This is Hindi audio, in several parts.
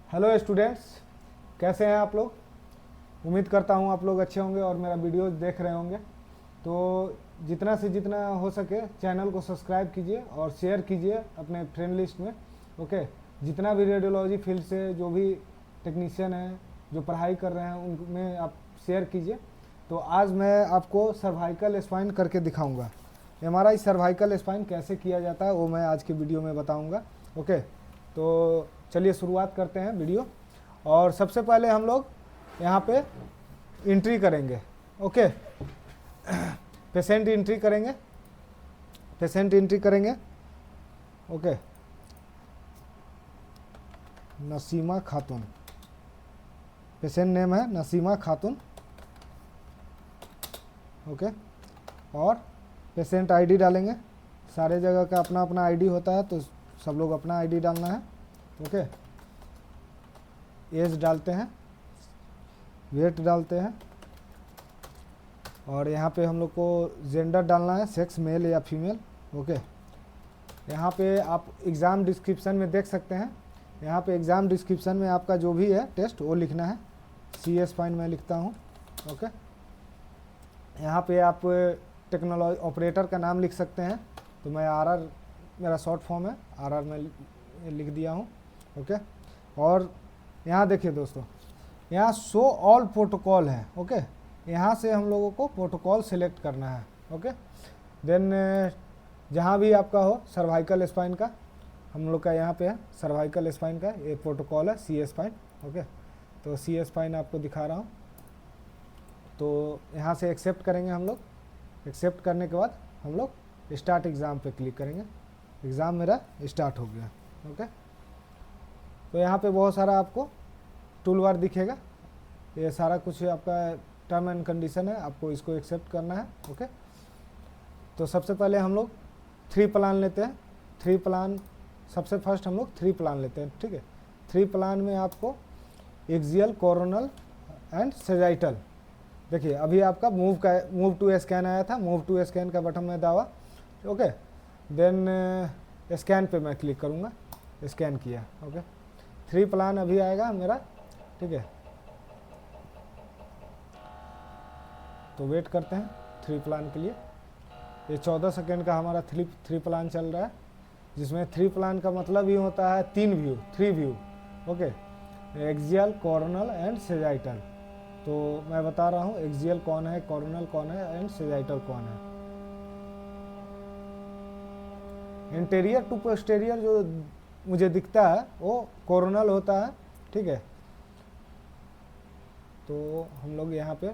हेलो स्टूडेंट्स, कैसे हैं आप लोग। उम्मीद करता हूं आप लोग अच्छे होंगे और मेरा वीडियो देख रहे होंगे। तो जितना से जितना हो सके चैनल को सब्सक्राइब कीजिए और शेयर कीजिए अपने फ्रेंड लिस्ट में। ओके, जितना भी रेडियोलॉजी फील्ड से जो भी टेक्नीशियन हैं जो पढ़ाई कर रहे हैं उनमें आप शेयर कीजिए। तो आज मैं आपको सर्वाइकल स्पाइन करके दिखाऊंगा। एमआरआई सर्वाइकल स्पाइन कैसे किया जाता है वो मैं आज की वीडियो में बताऊंगा। ओके, तो चलिए शुरुआत करते हैं वीडियो। और सबसे पहले हम लोग यहाँ पे एंट्री करेंगे। ओके, पेशेंट एंट्री करेंगे, पेशेंट एंट्री करेंगे। ओके, नसीमा खातून, पेशेंट नेम है नसीमा खातून। ओके, और पेशेंट आईडी डालेंगे। सारे जगह का अपना अपना आईडी होता है तो सब लोग अपना आईडी डालना है। ओके, एज डालते हैं, वेट डालते हैं, और यहाँ पे हम लोग को जेंडर डालना है, सेक्स मेल या फीमेल। ओके, यहाँ पे आप एग्ज़ाम डिस्क्रिप्शन में देख सकते हैं। यहाँ पे एग्ज़ाम डिस्क्रिप्शन में आपका जो भी है टेस्ट वो लिखना है। सी एस फाइन मैं लिखता हूँ। ओके, यहाँ पे आप टेक्नोलॉजी ऑपरेटर का नाम लिख सकते हैं। तो मैं आर मेरा शॉर्ट फॉर्म है, आर मैं लिख दिया हूँ। ओके, और यहाँ देखिए दोस्तों, यहाँ शो ऑल प्रोटोकॉल है। ओके, यहाँ से हम लोगों को प्रोटोकॉल सेलेक्ट करना है। ओके, देन जहाँ भी आपका हो सर्वाइकल स्पाइन का, हम लोग का यहाँ पे है सर्वाइकल स्पाइन का ये प्रोटोकॉल है, सी एस स्पाइन। ओके, तो सी एस स्पाइन आपको दिखा रहा हूँ। तो यहाँ से एक्सेप्ट करेंगे हम लोग। एक्सेप्ट करने के बाद हम लोग स्टार्ट एग्ज़ाम पे क्लिक करेंगे। एग्ज़ाम मेरा स्टार्ट हो गया। ओके, तो यहाँ पे बहुत सारा आपको टूल बार दिखेगा। ये सारा कुछ आपका टर्म एंड कंडीशन है, आपको इसको एक्सेप्ट करना है। ओके, तो सबसे पहले हम लोग 3 प्लान लेते हैं। 3 प्लान, सबसे फर्स्ट हम लोग 3 प्लान लेते हैं। ठीक है, 3 प्लान में आपको एक्सियल, कोरोनल एंड सेजाइटल। देखिए अभी आपका मूव टू स्कैन आया था, मूव टू स्कैन का बटन में दबा। ओके, देन स्कैन पे मैं क्लिक करूँगा, स्कैन किया। ओके, 3 प्लान अभी आएगा मेरा। ठीक है, तो वेट करते हैं 3 प्लान के लिए। ये 14 सेकेंड का हमारा 3 प्लान चल रहा है, जिसमें 3 प्लान का मतलब ही होता है 3 view, 3 view. Okay, axial, coronal and sagittal. तो मैं बता रहा हूँ एक्सियल कौन है, कोरोनल कौन है एंड सेजाइटल कौन है। इंटीरियर टू पोस्टीरियर जो मुझे दिखता है वो कोरोनल होता है। ठीक है, तो हम लोग यहाँ पे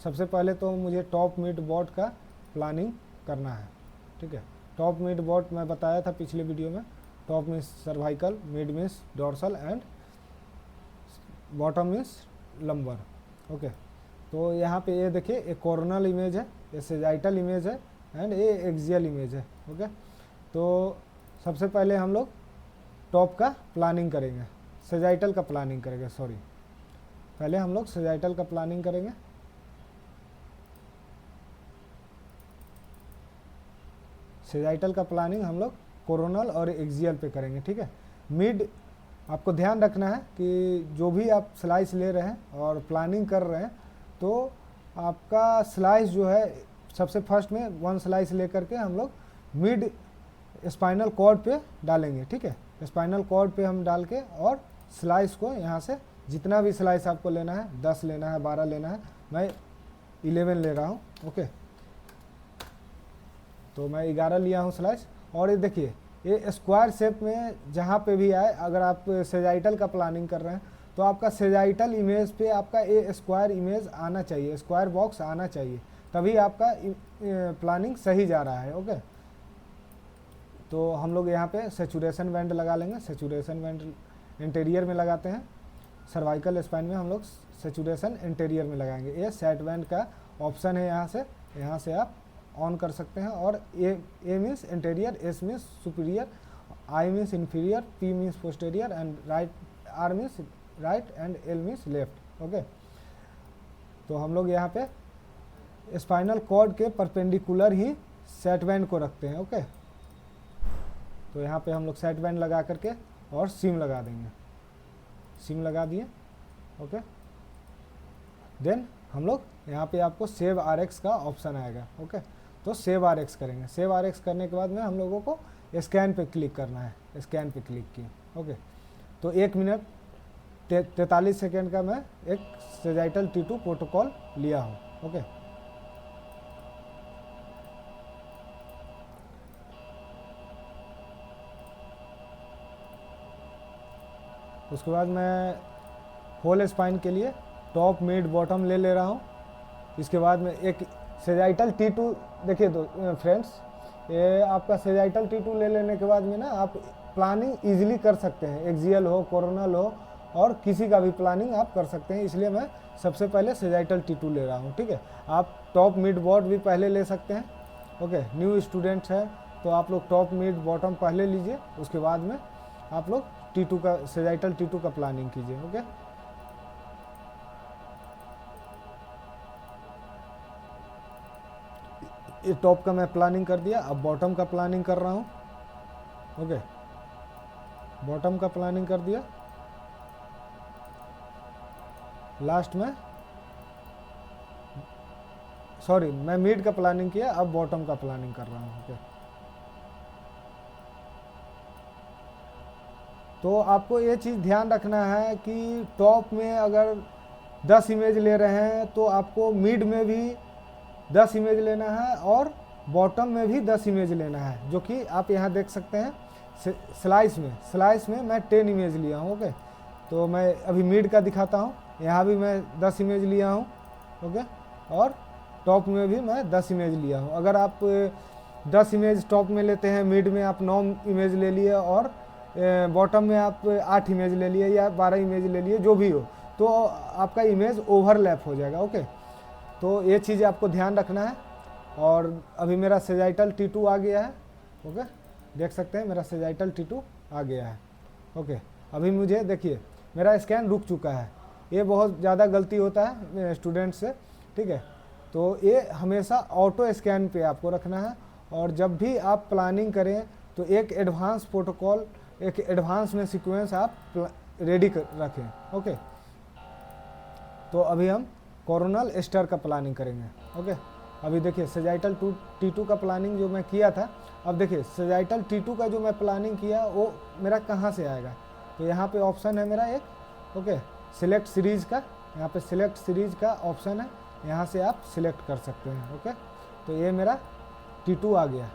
सबसे पहले तो मुझे टॉप मिड बॉट का प्लानिंग करना है। ठीक है, टॉप मिड बॉट मैं बताया था पिछले वीडियो में। Top means cervical, mid means dorsal and bottom means lumbar. Okay, तो यहाँ पे ये देखिए एक कोरोनल इमेज है, ये सेजाइटल इमेज है एंड ये एक्सियल इमेज है। ओके, तो सबसे पहले हम लोग टॉप का प्लानिंग करेंगे, सेजाइटल का प्लानिंग करेंगे। सॉरी, पहले हम लोग सेजाइटल का प्लानिंग करेंगे। सेजाइटल का प्लानिंग हम लोग कोरोनल और एक्सियल पे करेंगे। ठीक है, मिड आपको ध्यान रखना है कि जो भी आप स्लाइस ले रहे हैं और प्लानिंग कर रहे हैं तो आपका स्लाइस जो है सबसे फर्स्ट में 1 स्लाइस लेकर के हम लोग मिड स्पाइनल कॉर्ड पे डालेंगे। ठीक है, स्पाइनल कॉर्ड पे हम डाल के और स्लाइस को यहाँ से जितना भी स्लाइस आपको लेना है, 10 लेना है, 12 लेना है, मैं 11 ले रहा हूँ। ओके, तो मैं 11 लिया हूँ स्लाइस। और ये देखिए ये स्क्वायर शेप में जहाँ पे भी आए, अगर आप सेजाइटल का प्लानिंग कर रहे हैं तो आपका सेजाइटल इमेज पे आपका ये स्क्वायर इमेज आना चाहिए, स्क्वायर बॉक्स आना चाहिए, तभी आपका प्लानिंग सही जा रहा है। ओके, तो हम लोग यहाँ पे सेचुरेशन बैंड लगा लेंगे। सेचुरेशन बैंड इंटीरियर में लगाते हैं, सर्वाइकल स्पाइन में हम लोग सेचुरेशन इंटीरियर में लगाएंगे। ये सेट बैंड का ऑप्शन है, यहाँ से आप ऑन कर सकते हैं। और A means interior, S means superior, I means inferior, P means posterior and right, R means right and L means left. Okay, तो हम लोग यहाँ पे स्पाइनल कॉर्ड के परपेंडिकुलर ही सेट बैंड को रखते हैं। ओके, तो यहाँ पे हम लोग सेट बैंड लगा करके और सीम लगा देंगे। सिम लगा दिए। ओके, देन हम लोग यहाँ पे आपको सेव RX का ऑप्शन आएगा। ओके, तो सेव RX करेंगे। सेव RX करने के बाद में हम लोगों को स्कैन पे क्लिक करना है। स्कैन पे क्लिक किए। ओके, तो 1 मिनट 43 सेकेंड का मैं एक सेजाइटल T2 प्रोटोकॉल लिया हूँ। ओके, उसके बाद मैं होल स्पाइन के लिए टॉप मिड बॉटम ले रहा हूँ। इसके बाद में एक सेजाइटल T2, देखिए तो फ्रेंड्स, ये आपका सेजाइटल T2 ले लेने के बाद में ना आप प्लानिंग इजीली कर सकते हैं। एक्सियल हो, कोरोनल हो, और किसी का भी प्लानिंग आप कर सकते हैं। इसलिए मैं सबसे पहले सेजाइटल T2 ले रहा हूँ। ठीक है, आप टॉप मिड बॉट भी पहले ले सकते हैं। ओके, न्यू स्टूडेंट्स है तो आप लोग टॉप मिड बॉटम पहले लीजिए, उसके बाद में आप लोग T2 का सेजाइटल T2 का प्लानिंग कीजिए। ओके, ये टॉप का मैं प्लानिंग कर दिया। अब बॉटम का प्लानिंग कर रहा हूँ। ओके, बॉटम का प्लानिंग कर दिया। लास्ट में सॉरी, मैं मिड का प्लानिंग किया, अब बॉटम का प्लानिंग कर रहा हूँ। ओके, तो आपको ये चीज़ ध्यान रखना है कि टॉप में अगर 10 इमेज ले रहे हैं तो आपको मिड में भी 10 इमेज लेना है और बॉटम में भी 10 इमेज लेना है, जो कि आप यहाँ देख सकते हैं। स्लाइस में मैं 10 इमेज लिया हूँ। ओके, तो मैं अभी मिड का दिखाता हूँ। यहाँ भी मैं 10 इमेज लिया हूँ। ओके, और टॉप में भी मैं 10 इमेज लिया हूँ। अगर आप 10 इमेज टॉप में लेते हैं, मिड में आप 9 इमेज ले लिए और बॉटम में आप 8 इमेज ले लिए या 12 इमेज ले लिए, जो भी हो, तो आपका इमेज ओवरलैप हो जाएगा। ओके, तो ये चीज़ आपको ध्यान रखना है। और अभी मेरा सेजाइटल T2 आ गया है। ओके, देख सकते हैं मेरा सेजाइटल T2 आ गया है। ओके, अभी मुझे देखिए मेरा स्कैन रुक चुका है। ये बहुत ज़्यादा गलती होता है स्टूडेंट से। ठीक है, तो ये हमेशा ऑटो स्कैन पे आपको रखना है। और जब भी आप प्लानिंग करें तो एक एडवांस प्रोटोकॉल, एक एडवांस में सीक्वेंस आप रेडी रखें। ओके, तो अभी हम कोरोनल एस्टर का प्लानिंग करेंगे। ओके, अभी देखिए सेजाइटल T2 का प्लानिंग जो मैं किया था, अब देखिए सेजाइटल T2 का जो मैं प्लानिंग किया वो मेरा कहाँ से आएगा। तो यहाँ पे ऑप्शन है मेरा एक। ओके, सिलेक्ट सीरीज़ का, यहाँ पे सिलेक्ट सीरीज़ का ऑप्शन है, यहाँ से आप सिलेक्ट कर सकते हैं। ओके, तो ये मेरा T2 आ गया,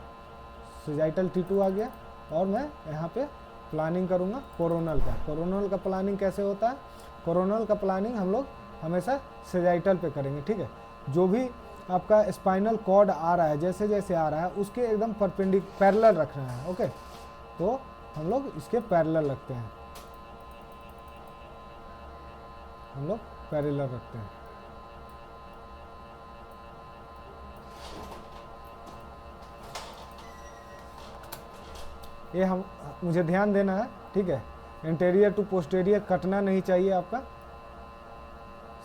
सेजाइटल T2 आ गया। और मैं यहाँ पे प्लानिंग करूँगा कोरोनल का। कोरोनल का प्लानिंग कैसे होता है? कोरोनल का प्लानिंग हम लोग हमेशा सेजाइटल पे करेंगे। ठीक है, जो भी आपका स्पाइनल कॉर्ड आ रहा है, जैसे जैसे आ रहा है उसके एकदम पैरेलल रखना है। ओके, तो हम लोग इसके पैरेलल रखते हैं, हम लोग पैरेलल रखते हैं। ये हम मुझे ध्यान देना है। ठीक है, इंटीरियर टू पोस्टीरियर कटना नहीं चाहिए आपका।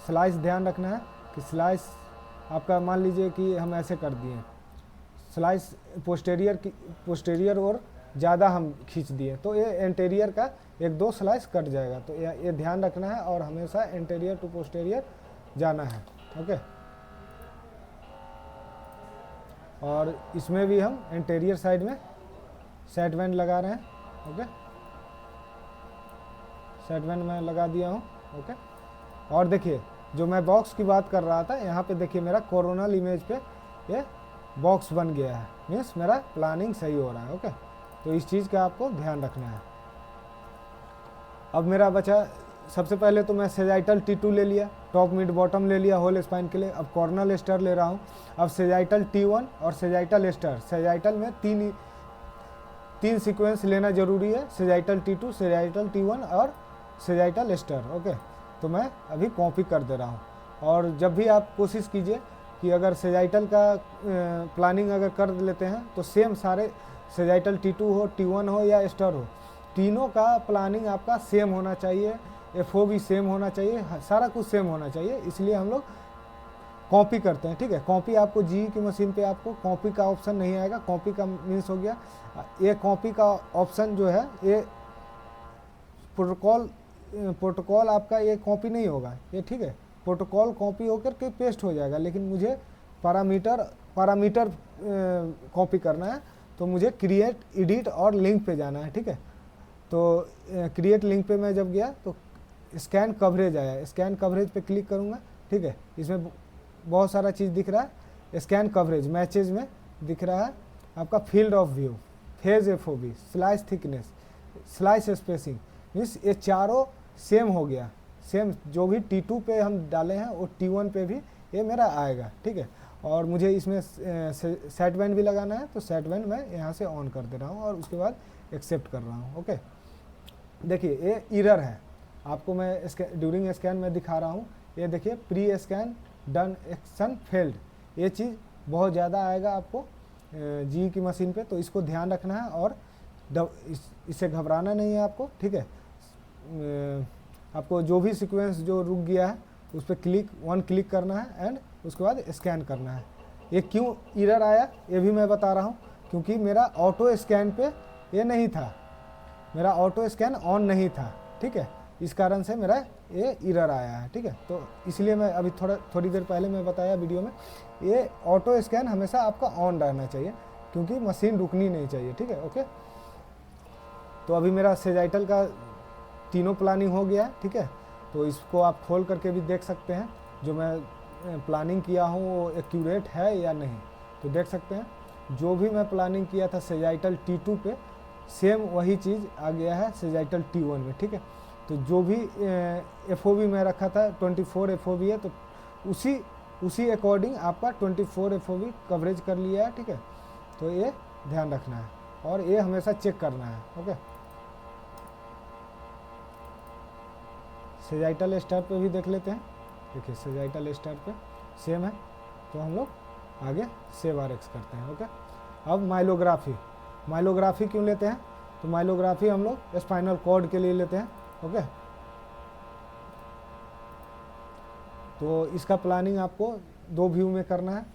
स्लाइस ध्यान रखना है कि स्लाइस आपका, मान लीजिए कि हम ऐसे कर दिए, स्लाइस पोस्टीरियर और ज़्यादा हम खींच दिए तो ये इंटीरियर का 1-2 स्लाइस कट जाएगा। तो ये ध्यान रखना है और हमेशा इंटीरियर टू पोस्टीरियर जाना है। ओके, और इसमें भी हम इंटीरियर साइड में सेट बैंड लगा रहे हैं। ओके, सेट बैंड मैं लगा दिया हूँ। ओके, और देखिए जो मैं बॉक्स की बात कर रहा था, यहाँ पे देखिए मेरा कोरोनल इमेज पे ये बॉक्स बन गया है, मीन्स मेरा प्लानिंग सही हो रहा है। ओके, तो इस चीज़ का आपको ध्यान रखना है। अब मेरा बचा, सबसे पहले तो मैं सेजाइटल T2 ले लिया, टॉप मिड बॉटम ले लिया होल स्पाइन के लिए। अब कॉर्नल एस्टर ले रहा हूँ। अब सेजाइटल T1 और सेजाइटल एस्टर, सेजाइटल में तीन सीक्वेंस लेना जरूरी है, सेजाइटल T2, सेजाइटल T1 और सेजाइटल एस्टर। ओके, तो मैं अभी कॉपी कर दे रहा हूँ। और जब भी आप कोशिश कीजिए कि अगर सेजाइटल का प्लानिंग अगर कर लेते हैं तो सेम सारे सेजाइटल T2 हो, T1 हो या एस्टर हो, तीनों का प्लानिंग आपका सेम होना चाहिए, FO भी सेम होना चाहिए, सारा कुछ सेम होना चाहिए। इसलिए हम लोग कॉपी करते हैं। ठीक है, कॉपी आपको जी की मशीन पे आपको कॉपी का ऑप्शन नहीं आएगा। कॉपी का मीन्स हो गया, ये कॉपी का ऑप्शन जो है ये प्रोटोकॉल प्रोटोकॉल आपका ये कॉपी नहीं होगा ये, ठीक है। प्रोटोकॉल कॉपी होकर के पेस्ट हो जाएगा, लेकिन मुझे पैरामीटर कॉपी करना है, तो मुझे क्रिएट, एडिट और लिंक पे जाना है, ठीक है। तो क्रिएट लिंक पे मैं जब गया तो स्कैन कवरेज आया, स्कैन कवरेज पे क्लिक करूँगा, ठीक है। इसमें बहुत सारा चीज़ दिख रहा है। स्कैन कवरेज मैचेज में दिख रहा है आपका field of view, phase FOB, slice thickness, slice spacing, means ये चारों सेम हो गया। सेम जो भी T2 पे हम डाले हैं वो T1 पे भी ये मेरा आएगा, ठीक है। और मुझे इसमें सेट बैंड भी लगाना है, तो सेट बैंड मैं यहाँ से ऑन कर दे रहा हूँ और उसके बाद एक्सेप्ट कर रहा हूँ। ओके, देखिए ये एरर है, आपको मैं ड्यूरिंग स्कैन में दिखा रहा हूँ। ये देखिए pre scan done action failed, ये चीज़ बहुत ज़्यादा आएगा आपको जी की मशीन पे, तो इसको ध्यान रखना है और इससे घबराना नहीं है आपको, ठीक है। आपको जो भी सीक्वेंस जो रुक गया है उस पर क्लिक करना है एंड उसके बाद स्कैन करना है। ये क्यों एरर आया ये भी मैं बता रहा हूँ, क्योंकि मेरा ऑटो स्कैन पे ये नहीं था, मेरा ऑटो स्कैन ऑन नहीं था, ठीक है। इस कारण से मेरा ये एरर आया है, ठीक है। तो इसलिए मैं अभी थोड़ी देर पहले मैं बताया वीडियो में, ये ऑटो स्कैन हमेशा आपका ऑन रहना चाहिए, क्योंकि मशीन रुकनी नहीं चाहिए, ठीक है। ओके, तो अभी मेरा सेजाइटल का तीनों प्लानिंग हो गया है, ठीक है। तो इसको आप खोल करके भी देख सकते हैं, जो मैं प्लानिंग किया हूँ वो एक्यूरेट है या नहीं, तो देख सकते हैं। जो भी मैं प्लानिंग किया था सेजाइटल T2 पे, सेम वही चीज़ आ गया है सेजाइटल T1 में, ठीक है। तो जो भी FOV में रखा था 24 FOV है, तो उसी अकॉर्डिंग आपका 24 FOV कवरेज कर लिया है, ठीक है। तो ये ध्यान रखना है और ये हमेशा चेक करना है। ओके, सेजाइटल स्टार पे भी देख लेते हैं। देखिए सेजाइटल स्टार पे सेम है, तो हम लोग आगे सेव RX करते हैं। ओके, अब माइलोग्राफी क्यों लेते हैं, तो माइलोग्राफी हम लोग स्पाइनल कॉर्ड के लिए लेते हैं। ओके, तो इसका प्लानिंग आपको दो व्यू में करना है।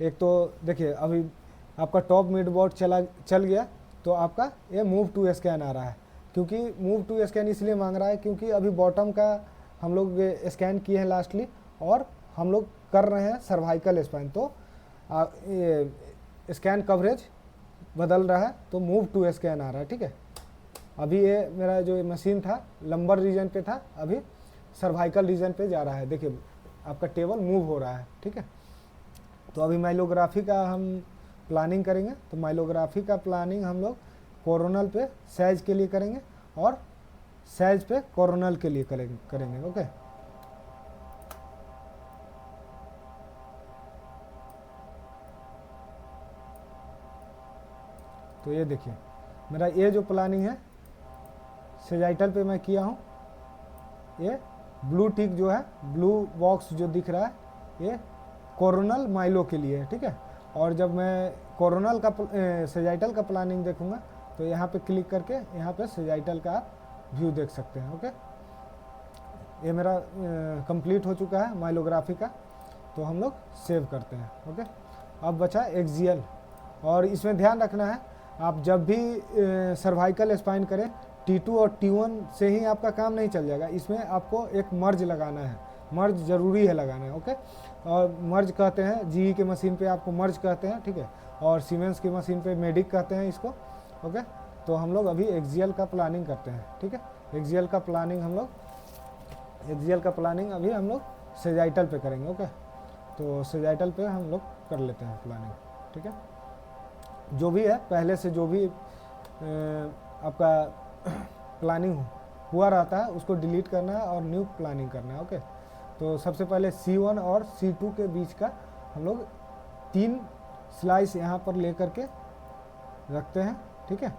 एक तो देखिए अभी आपका टॉप मिड बॉट चल गया, तो आपका ये मूव टू स्कैन आ रहा है। क्योंकि मूव टू स्कैन इसलिए मांग रहा है क्योंकि अभी बॉटम का हम लोग स्कैन किए हैं लास्टली, और हम लोग कर रहे हैं सर्वाइकल स्पाइन, तो ये स्कैन कवरेज बदल रहा है, तो मूव टू स्कैन आ रहा है, ठीक है। अभी ये मेरा जो मशीन था लंबर रीजन पे था, अभी सर्वाइकल रीजन पे जा रहा है। देखिए आपका टेबल मूव हो रहा है, ठीक है। तो अभी माइलोग्राफी का हम प्लानिंग करेंगे, तो माइलोग्राफी का प्लानिंग हम लोग कोरोनल पे सैज के लिए करेंगे और सैज पे कोरोनल के लिए करेंगे। ओके, तो ये देखिए मेरा ये जो प्लानिंग है सेजाइटल पे मैं किया हूँ, ये ब्लू टिक जो है, ब्लू बॉक्स जो दिख रहा है, ये कोरोनल माइलो के लिए है, ठीक है। और जब मैं कोरोनल का सेजाइटल का प्लानिंग देखूंगा, तो यहाँ पे क्लिक करके यहाँ पे सेजाइटल का आप व्यू देख सकते हैं। ओके, ये मेरा कंप्लीट हो चुका है माइलोग्राफी का, तो हम लोग सेव करते हैं। ओके, अब बचा एक्सियल, और इसमें ध्यान रखना है आप जब भी सर्वाइकल स्पाइन करें T2 और T1 से ही आपका काम नहीं चल जाएगा, इसमें आपको एक मर्ज लगाना है, मर्ज ज़रूरी है लगाना है। ओके, और मर्ज कहते हैं GE के मशीन पे आपको मर्ज कहते हैं, ठीक है, और सीमेंस की मशीन पे मेडिक कहते हैं इसको। ओके, तो हम लोग अभी एक्सियल का प्लानिंग करते हैं, ठीक है। एक्सियल का प्लानिंग अभी हम लोग सेजाइटल पे करेंगे। ओके, तो सेजाइटल पे हम लोग कर लेते हैं प्लानिंग, ठीक है। जो भी है पहले से जो भी आपका प्लानिंग हुआ रहता है उसको डिलीट करना है और न्यू प्लानिंग करना है। ओके, तो सबसे पहले C1 और C2 के बीच का हम लोग 3 स्लाइस यहाँ पर लेकर के रखते हैं, ठीक है।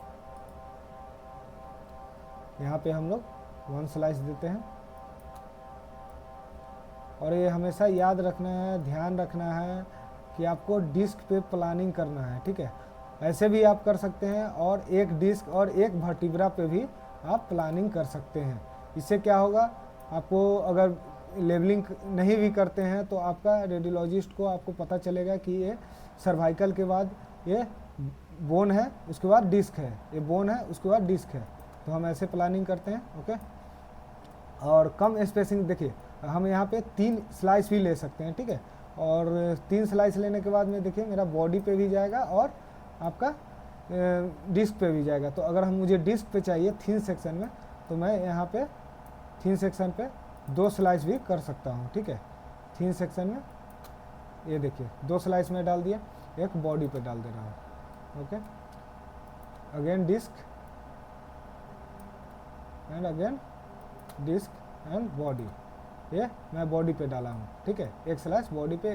यहाँ पे हम लोग 1 स्लाइस देते हैं, और ये हमेशा याद रखना है, ध्यान रखना है कि आपको डिस्क पे प्लानिंग करना है, ठीक है। ऐसे भी आप कर सकते हैं, और एक डिस्क और एक वर्टिब्रा पे भी आप प्लानिंग कर सकते हैं। इससे क्या होगा, आपको अगर लेवलिंग नहीं भी करते हैं तो आपका रेडियोलॉजिस्ट को आपको पता चलेगा कि ये सर्वाइकल के बाद ये बोन है, उसके बाद डिस्क है, ये बोन है उसके बाद डिस्क है, तो हम ऐसे प्लानिंग करते हैं। ओके, और कम स्पेसिंग देखिए, हम यहाँ पे 3 स्लाइस भी ले सकते हैं, ठीक है। और 3 स्लाइस लेने के बाद में देखिए मेरा बॉडी पे भी जाएगा और आपका डिस्क पे भी जाएगा। तो अगर हम मुझे डिस्क पे चाहिए थिन सेक्शन में, तो मैं यहाँ पे थिन सेक्शन पे 2 स्लाइस भी कर सकता हूँ, ठीक है। थिन सेक्शन में ये देखिए 2 स्लाइस में डाल दिया, एक बॉडी पे डाल दे रहा हूँ, okay. Again disc and again disc and body, ये मैं बॉडी पे डाला हूँ, ठीक है। एक स्लाइस बॉडी पे,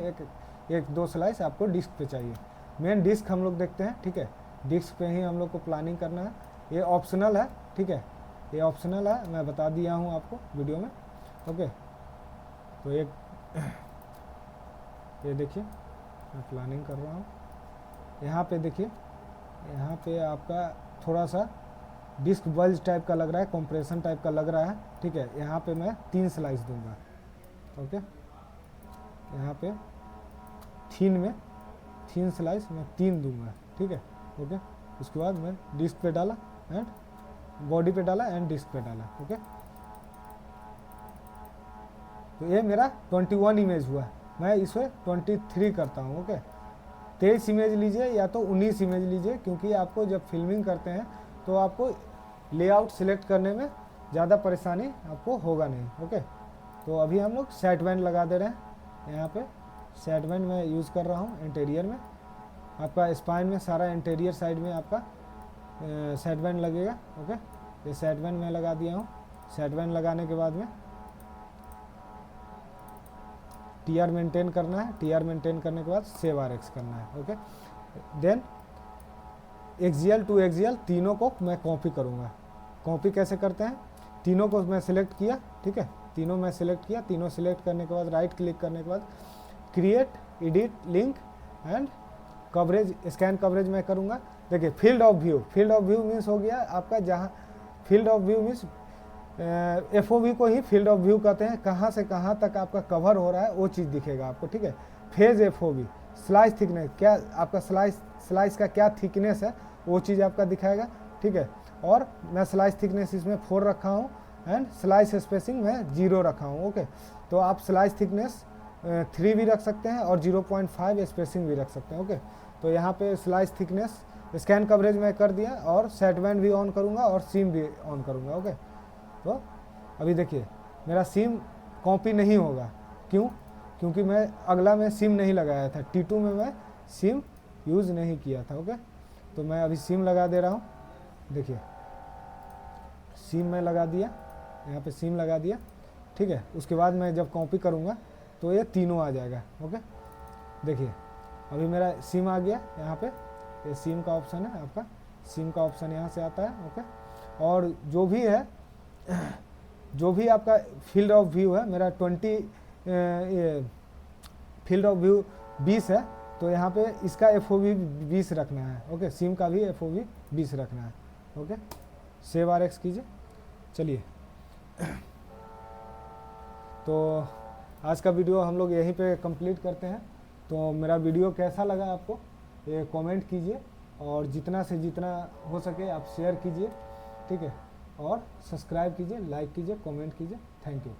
एक 2 स्लाइस आपको डिस्क पे चाहिए। मेन डिस्क हम लोग देखते हैं, ठीक है। डिस्क पे ही हम लोग को प्लानिंग करना है, ये ऑप्शनल है, ठीक है। ये ऑप्शनल है, मैं बता दिया हूँ आपको वीडियो में, ओके। तो एक ये देखिए मैं प्लानिंग कर रहा हूँ। यहाँ पे देखिए, यहाँ पे आपका थोड़ा सा डिस्क बल्ज टाइप का लग रहा है, कंप्रेशन टाइप का लग रहा है, ठीक है। यहाँ पे मैं 3 स्लाइस दूंगा, ओके। यहाँ पे थिन स्लाइस मैं 3 दूंगा, ठीक है, ओके। उसके बाद मैं डिस्क पे डाला एंड बॉडी पे डाला एंड डिस्क पे डाला, ओके। तो ये मेरा 21 इमेज हुआ, मैं इसे 23 करता हूँ, ओके। 23 इमेज लीजिए या तो 19 इमेज लीजिए, क्योंकि आपको जब फिल्मिंग करते हैं तो आपको लेआउट सिलेक्ट करने में ज़्यादा परेशानी आपको होगा नहीं, ओके। तो अभी हम लोग सेट बैंड लगा दे रहे हैं। यहाँ पे सेट बैंड मैं यूज़ कर रहा हूँ इंटीरियर में, आपका स्पाइन में सारा इंटीरियर साइड में आपका सेट बैंड लगेगा, ओके। ये सेट बैंड मैं लगा दिया हूँ। सेट बैंड लगाने के बाद में टीआर मेंटेन करना है, टीआर मेंटेन करने के बाद सेव आरएक्स करना है, okay. Then axial to axial तीनों को मैं कॉपी करूँगा। कॉपी कैसे करते हैं, तीनों को मैं सिलेक्ट किया, ठीक है। तीनों मैं सिलेक्ट किया, तीनों सिलेक्ट करने के बाद राइट क्लिक करने के बाद create edit link and coverage, scan coverage मैं करूँगा। देखिए फील्ड ऑफ व्यू मीन्स हो गया आपका, जहाँ field of view means FOV को ही फील्ड ऑफ व्यू कहते हैं। कहाँ से कहाँ तक आपका कवर हो रहा है वो चीज़ दिखेगा आपको, ठीक है। फेज FOV, स्लाइस थिकनेस, क्या आपका स्लाइस का क्या थिकनेस है वो चीज़ आपका दिखाएगा, ठीक है। और मैं स्लाइस थिकनेस इसमें 4 रखा हूँ एंड स्लाइस स्पेसिंग मैं 0 रखा हूँ, ओके। तो आप स्लाइस थिकनेस 3 भी रख सकते हैं और 0.5 स्पेसिंग भी रख सकते हैं, ओके। तो यहाँ पे स्लाइस थिकनेस स्कैन कवरेज मैं कर दिया और सेट बैंड भी ऑन करूँगा और सीम भी ऑन करूँगा, ओके। तो अभी देखिए मेरा सिम कॉपी नहीं होगा, क्यों? क्योंकि मैं अगला में सिम नहीं लगाया था, T2 में मैं सिम यूज़ नहीं किया था, ओके। तो मैं अभी सिम लगा दे रहा हूँ, देखिए सिम मैं लगा दिया, यहाँ पे सिम लगा दिया, ठीक है। उसके बाद मैं जब कॉपी करूँगा तो ये तीनों आ जाएगा, ओके। देखिए अभी मेरा सिम आ गया, यहाँ पे ये सिम का ऑप्शन है, आपका सिम का ऑप्शन यहाँ से आता है, ओके। और जो भी है, जो भी आपका फील्ड ऑफ व्यू है, मेरा 20 फील्ड ऑफ व्यू 20 है, तो यहाँ पे इसका FOV 20 रखना है, ओके। सिम का भी FOV 20 रखना है, ओके। सेव आरएक्स कीजिए। चलिए तो आज का वीडियो हम लोग यहीं पे कंप्लीट करते हैं। तो मेरा वीडियो कैसा लगा आपको ये कमेंट कीजिए, और जितना से जितना हो सके आप शेयर कीजिए, ठीक है। और सब्सक्राइब कीजिए, लाइक कीजिए, कमेंट कीजिए। Thank you.